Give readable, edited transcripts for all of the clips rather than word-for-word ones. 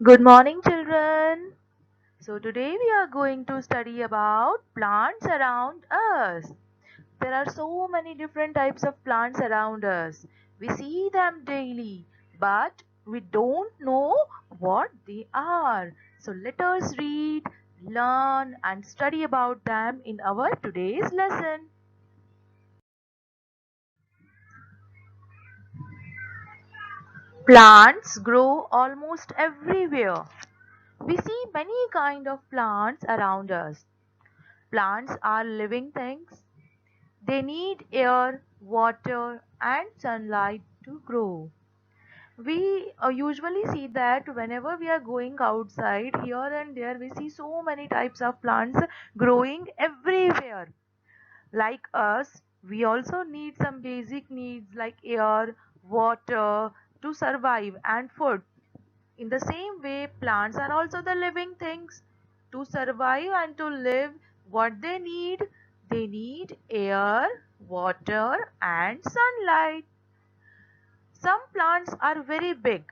Good morning, children. So, today we are going to study about plants around us. There are so many different types of plants around us. We see them daily, but we don't know what they are. So, let us read, learn, and study about them in our today's lesson. Plants grow almost everywhere. We see many kind of plants around us. Plants are living things. They need air, water, and sunlight to grow. We usually see that whenever we are going outside, here and there, we see so many types of plants growing everywhere. Like us, we also need some basic needs like air, water to survive, and food. In the same way, plants are also the living things. To survive and to live, what they need air, water, and sunlight. Some plants are very big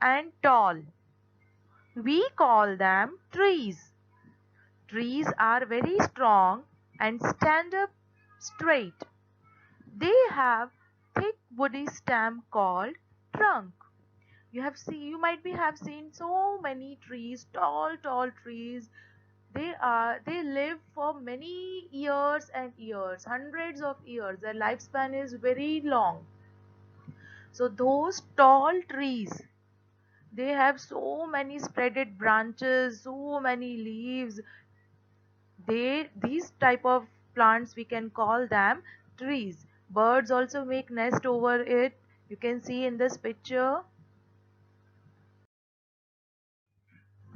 and tall. We call them trees. Trees are very strong and stand up straight. They have thick woody stem called trunk. You might be have seen so many trees, tall trees. They live for many years and years, hundreds of years. Their lifespan is very long. So those tall trees, they have so many spreaded branches, so many leaves. These type of plants, we can call them trees. Birds also make nest over it. You can see in this picture.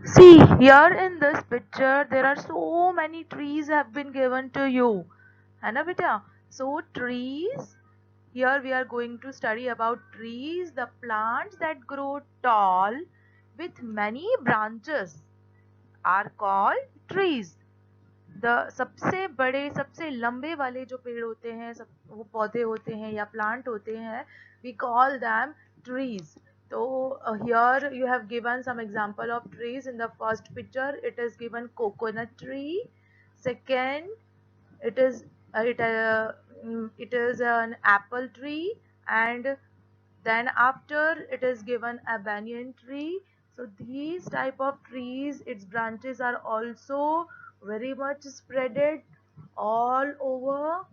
See, here in this picture, there are so many trees have been given to you. है ना बेटा? So trees, here we are going to study about trees, the plants that grow tall with many branches are called trees. सबसे बड़े सबसे लंबे वाले जो पेड़ होते हैं, सब वो पौधे होते हैं या प्लांट होते हैं, we call them trees. So here you have given some example of trees. In the first picture it is given coconut tree. Second, it is it is an apple tree, and then after it is given a banyan tree. So these type of trees, its branches are also very much spreaded all over,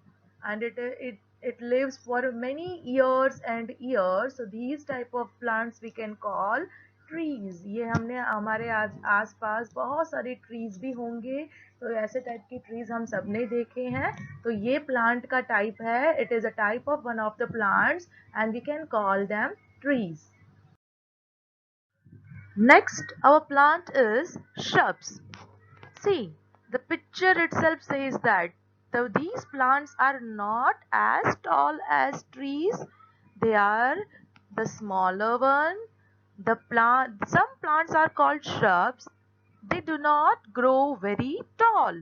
and it lives for many years and years. So these type of plants we can call trees. ये हमने हमारे आस पास बहुत सारे trees भी होंगे, तो ऐसे type की ट्रीज हम सब ने देखे हैं. तो ये प्लांट का टाइप है. It is a type of one of the plants and we can call them trees. Next, our plant is shrubs. See, the picture itself says that these plants are not as tall as trees. They are the smaller one. Some plants are called shrubs. They do not grow very tall.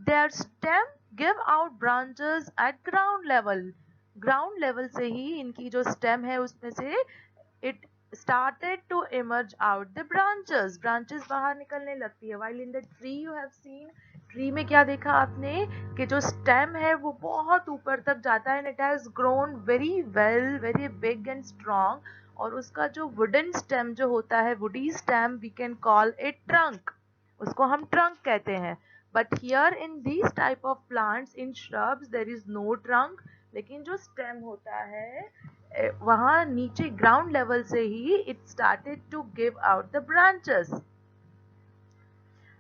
Their stem give out branches at ground level. Ground level से ही इनकी जो stem है उसमें से it started to emerge out the branches. Branches बाहर निकलने लगती है. While in the tree you have seen, tree में क्या देखा आपने कि जो स्टेम है वो बहुत ऊपर तक जाता है, and it has grown very well, very big and strong. और उसका जो वुडन स्टेम जो होता है, woody stem, we can call it trunk. उसको हम ट्रंक कहते हैं. But here in these type of plants, in shrubs, there is no trunk. लेकिन जो स्टेम होता है वहां नीचे ग्राउंड लेवल से ही it started to give out the branches.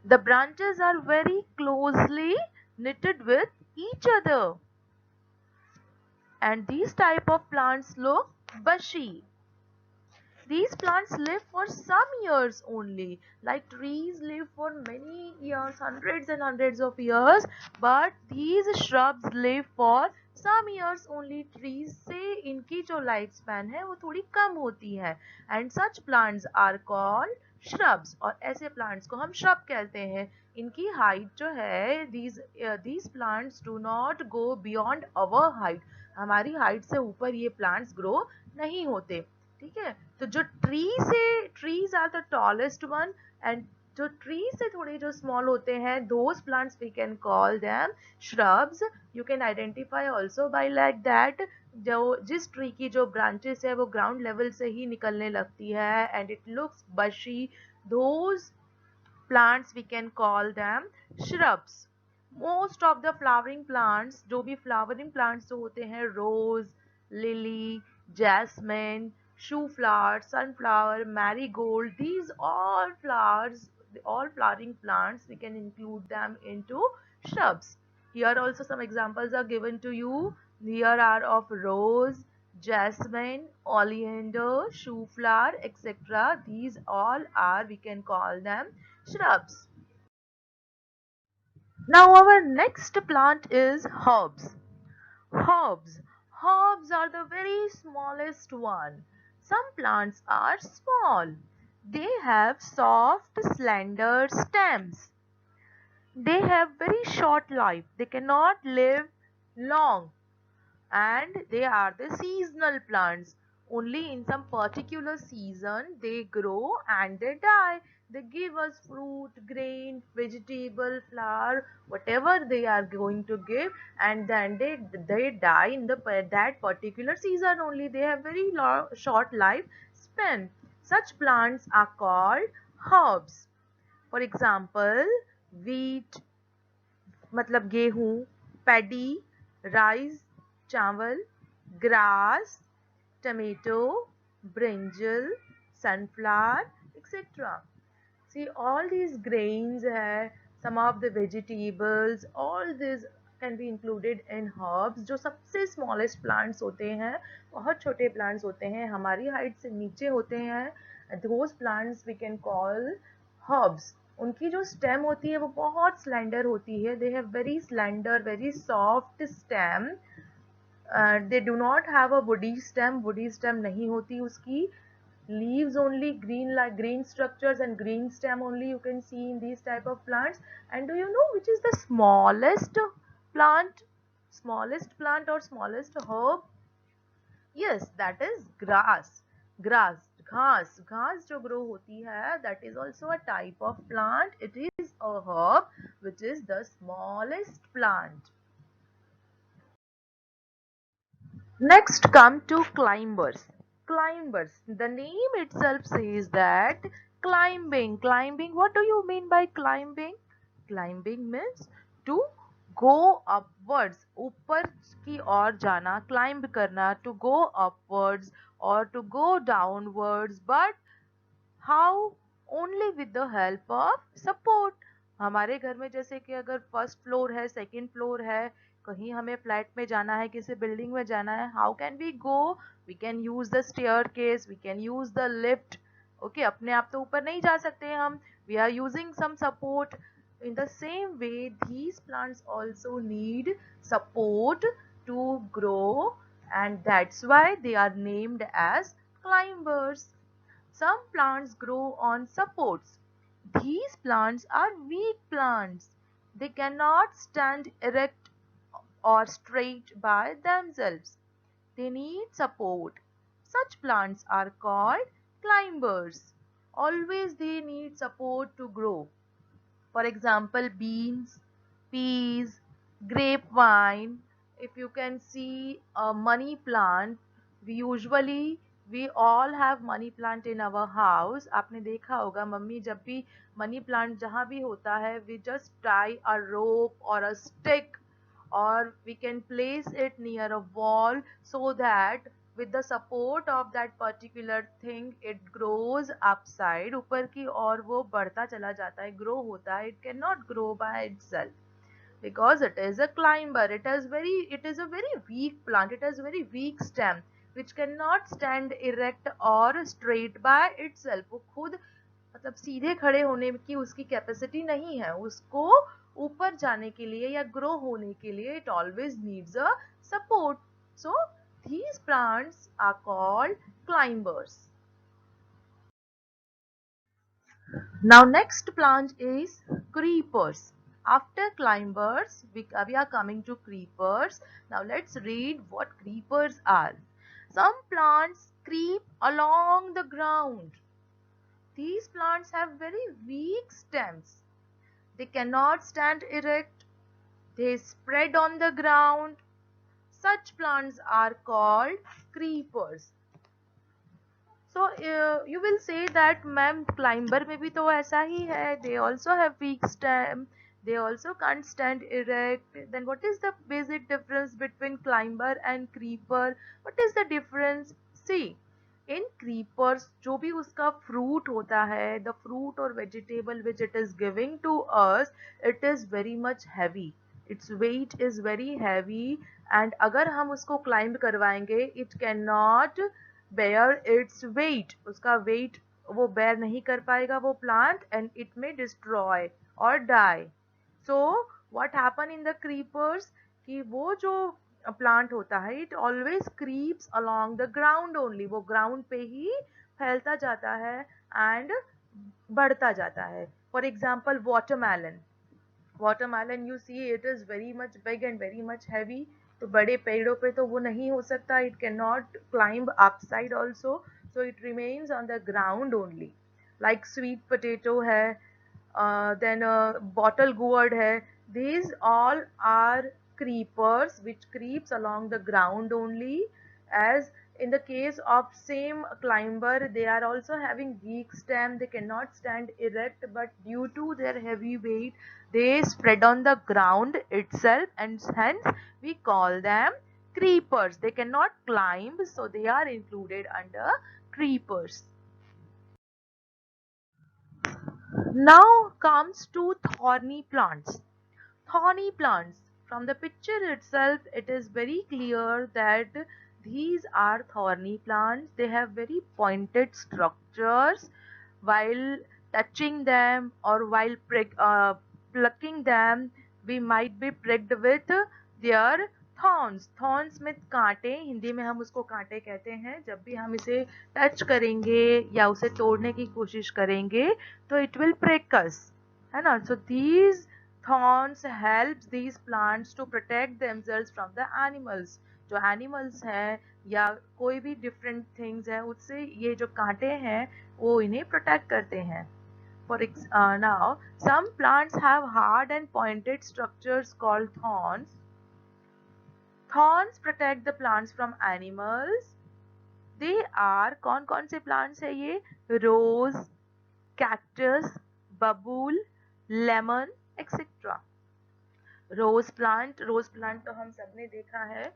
The branches are very closely knitted with each other, and these type of plants look bushy. These plants live for some years only. Like trees live for many years, hundreds and hundreds of years, but these shrubs live for some years only. Trees से इनकी जो life span है वो थोड़ी कम होती है, and such plants are called shrubs. और ऐसे plants को हम shrub कहते हैं. इनकी हाइट जो है, these plants do not go beyond our height. हमारी हाइट से ऊपर ये प्लांट्स ग्रो नहीं होते. ठीक है. तो जो tree trees are the tallest one, and जो trees से थोड़े जो small होते हैं, those plants we can call them shrubs. You can identify also by like that, जो जिस tree की जो branches है वो ground level से ही निकलने लगती है and it looks bushy, those plants we can call them shrubs. Most of the flowering plants, जो भी flowering plants जो होते हैं, rose, lily, jasmine, shoe flower, sunflower, marigold, these all flowers, all flowering plants, we can include them into shrubs. Here also some examples are given to you. Here are of rose, jasmine, oleander, shoe flower, etc. These all are, we can call them shrubs. Now our next plant is herbs. Herbs. Herbs are the very smallest one. Some plants are small. They have soft, slender stems. They have very short life. They cannot live long, and they are the seasonal plants. Only in some particular season they grow and they die. They give us fruit, grain, vegetable, flower, whatever they are going to give, and then they die in that particular season only. They have very short life span. Such plants are called herbs. For example, wheat, मतलब गेहूं, paddy, rice, चावल, grass, tomato, brinjal, sunflower, etc. See, all these grains hai, some of the vegetables, all these can be included in herbs. जो सबसे smallest plants होते हैं, बहुत छोटे plants होते हैं, हमारी height से नीचे होते हैं, those plants we can call herbs. उनकी जो stem होती है वो बहुत slender होती है. They have very slender, very soft stem. They do not have a woody stem. Woody stem नहीं होती उसकी. Leaves only, green, like green structures and green stem only you can see in these type of plants. And do you know which is the smallest plant? Smallest plant or smallest herb? Yes, that is grass. Grass, घास, घास जो grow होती है, that is also a type of plant. It is a herb which is the smallest plant. Next come to climbers. Climbers. The name itself says that climbing. Climbing. What do you mean by climbing? Climbing means to go upwards. ऊपर की ओर जाना, climb करना, to go upwards or to go downwards. But how? Only with the help of support. हमारे घर में जैसे कि अगर फर्स्ट फ्लोर है, सेकंड फ्लोर है, कहीं हमें फ्लैट में जाना है, किसी बिल्डिंग में जाना है, how can we go? We can use the staircase, we can use the lift. Okay, अपने आप तो ऊपर नहीं जा सकते हम. We are using some support. In the same way, these plants also need support to grow, and that's why they are named as climbers. Some plants grow on supports. These plants are weak plants. They cannot stand erect or straight by themselves. They need support. Such plants are called climbers. Always they need support to grow. For example, beans, peas, grapevine. If you can see a money plant, we all have money plant in our house. आपने देखा होगा mummy जब भी money plant जहाँ भी होता है, we just tie a rope or a stick, or we can place it near a wall so that with the support of that particular thing it grows upside, ऊपर की ओर वो बढ़ता चला जाता है, grow होता है. It cannot grow by itself because it is a climber. It is a very weak plant. It has very weak stem which cannot stand erect or straight by itself. वो खुद मतलब सीधे खड़े होने की उसकी कैपेसिटी नहीं है. उसको ऊपर जाने के लिए या ग्रो होने के लिए it always needs a support. So these plants are called climbers. Now next plant is creepers. After climbers, we are coming to creepers. Now let's read what creepers are. Some plants creep along the ground. These plants have very weak stems. They cannot stand erect. They spread on the ground. Such plants are called creepers. So you will say that ma'am climber में भी तो ऐसा ही है. They also have weak stem. They also can't stand erect. Then what is the basic difference between climber and creeper? What is the difference? See, in creepers जो भी उसका fruit होता है, the fruit or vegetable which it is giving to us, it is very much heavy. Its weight is very heavy, and अगर हम उसको climb करवाएंगे, it cannot bear its weight. उसका weight वो bear नहीं कर पाएगा वो plant, and it may destroy or die. So what happen in the creepers कि वो जो plant होता है, it always creeps along the ground only. वो ground पे ही फैलता जाता है and बढ़ता जाता है. For example, watermelon you see it is very much big and very much heavy. तो बड़े पेड़ों पे तो वो नहीं हो सकता. It cannot climb upside also, so it remains on the ground only. Like sweet potato है, then bottle gourd hai. These all are creepers which creeps along the ground only. As in the case of same climber, they are also having weak stem. They cannot stand erect, but due to their heavy weight, they spread on the ground itself, and hence we call them creepers. They cannot climb, so they are included under creepers. Now comes to thorny plants. Thorny plants. From the picture itself, it is very clear that these are thorny plants. They have very pointed structures. While touching them or while plucking them, we might be pricked with their thorns. Thorns में कांटे, हिंदी में हम उसको कांटे कहते हैं. जब भी हम इसे टच करेंगे या उसे तोड़ने की कोशिश करेंगे तो it will prick us, है ना. So these thorns helps these plants to protect themselves from the animals. जो animals हैं या कोई भी different things है, उससे ये जो कांटे हैं वो इन्हें protect करते हैं. Now some plants have hard and pointed structures called thorns. Thorns protect the plants from animals. They are कौन से plants है ये? Rose, cactus, bubble, lemon, etc. Rose plant तो हम सबने देखा है.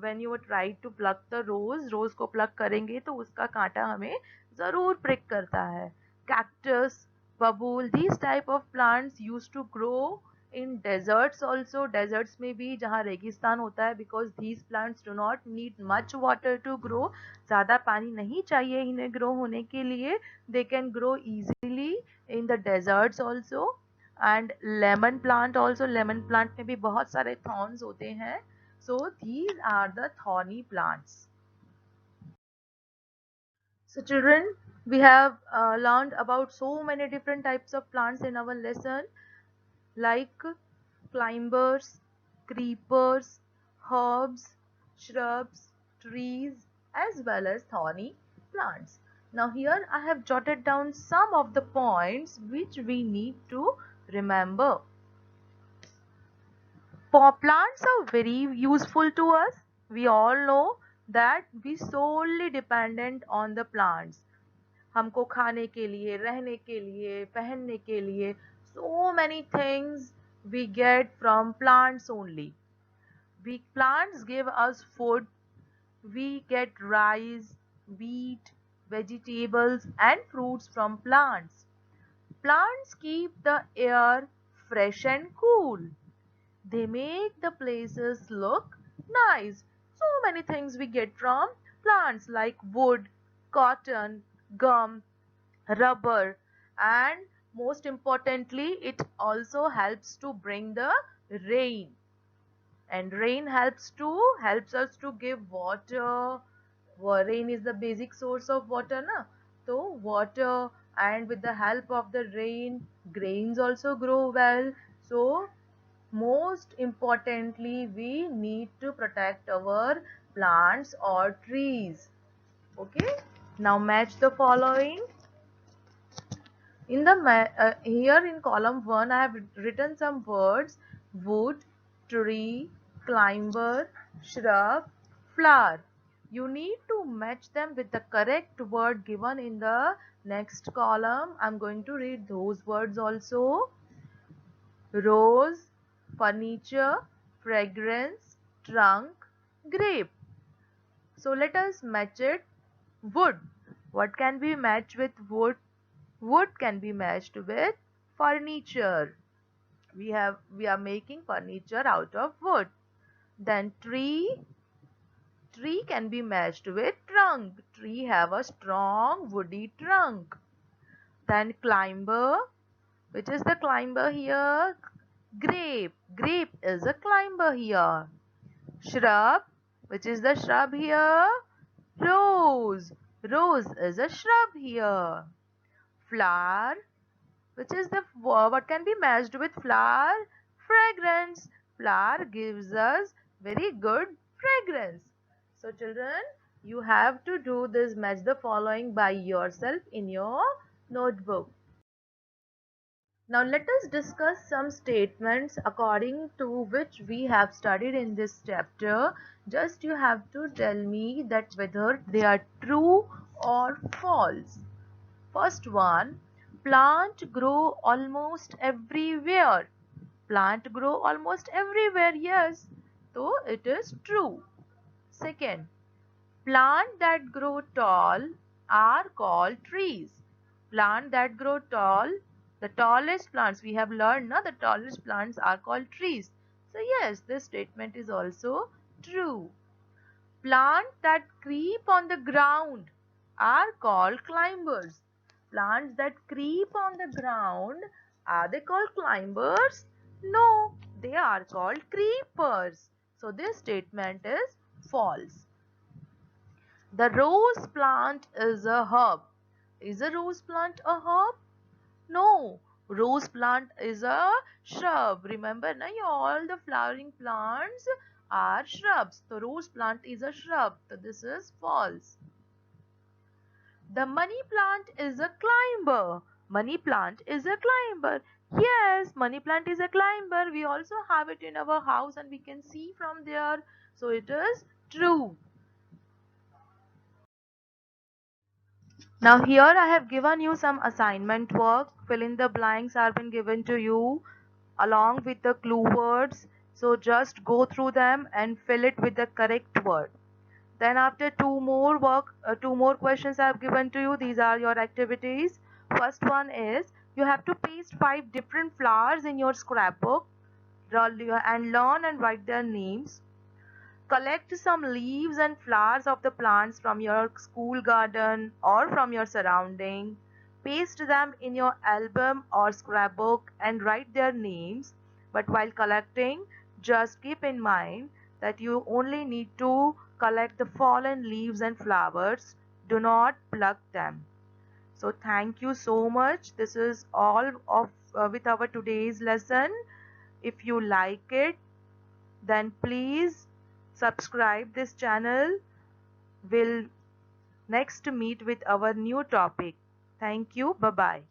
When you try to pluck the rose को pluck करेंगे तो उसका कांटा हमें जरूर prick करता है. Cactus, bubble, these type of plants used to grow in deserts also. Deserts में भी जहाँ रेगिस्तान होता है, because these plants do not need much water to grow. ज़्यादा पानी नहीं चाहिए इन्हें grow होने के लिए. They can grow easily in the deserts also. And lemon plant also, lemon plant में भी बहुत सारे thorns होते हैं. So these are the thorny plants. So children, we have learned about so many different types of plants in our lesson, like climbers, creepers, herbs, shrubs, trees, as well as thorny plants. Now here I have jotted down some of the points which we need to remember. Plants are very useful to us. We all know that we solely dependent on the plants. हमको खाने के लिए, रहने के लिए, पहनने के लिए, so many things we get from plants only. Plants give us food. We get rice, wheat, vegetables and fruits from plants. Plants keep the air fresh and cool. They make the places look nice. So many things we get from plants like wood, cotton, gum, rubber, and most importantly it also helps to bring the rain. And rain helps us to give water. Rain is the basic source of water, na? So water, and with the help of the rain, grains also grow well. So most importantly, we need to protect our plants or trees. Okay, now match the following. In the here in column 1 I have written some words: wood, tree, climber, shrub, flower. You need to match them with the correct word given in the next column. I'm going to read those words also: rose, furniture, fragrance, trunk, grape. So let us match it. Wood. What can be matched with wood? Wood can be matched with furniture. We are making furniture out of wood. Then tree can be matched with trunk. Tree have a strong woody trunk. Then climber, which is the climber here? Grape. Grape is a climber here. Shrub, which is the shrub here? Rose. Rose is a shrub here. Flower, which is the what can be matched with flower? Fragrance. Flower gives us very good fragrance. So children, you have to do this match the following by yourself in your notebook. Now let us discuss some statements according to which we have studied in this chapter. Just you have to tell me that whether they are true or false. First one, plant grow almost everywhere. Plant grow almost everywhere, yes. So it is true. Second, plant that grow tall are called trees. Plant that grow tall, the tallest plants we have learned, the tallest plants are called trees. So yes, this statement is also true. Plants that creep on the ground are called climbers. Plants that creep on the ground, are they called climbers? No, they are called creepers. So this statement is false. The rose plant is a herb. Is a rose plant a herb? No, rose plant is a shrub. Remember, all the flowering plants are shrubs. The rose plant is a shrub. So this is false. The money plant is a climber. Money plant is a climber. Yes, money plant is a climber. We also have it in our house and we can see from there. So it is true. Now here I have given you some assignment work. Fill in the blanks are been given to you along with the clue words. So just go through them and fill it with the correct word. Then after two more questions I have given to you. These are your activities. First one is you have to paste 5 different flowers in your scrapbook and learn and write their names. Collect some leaves and flowers of the plants from your school garden or from your surrounding. Paste them in your album or scrapbook and write their names. But while collecting, just keep in mind that you only need to collect the fallen leaves and flowers. Do not pluck them. So thank you so much. This is all of with our today's lesson. If you like it, then please subscribe this channel. We'll next meet with our new topic. Thank you. Bye bye.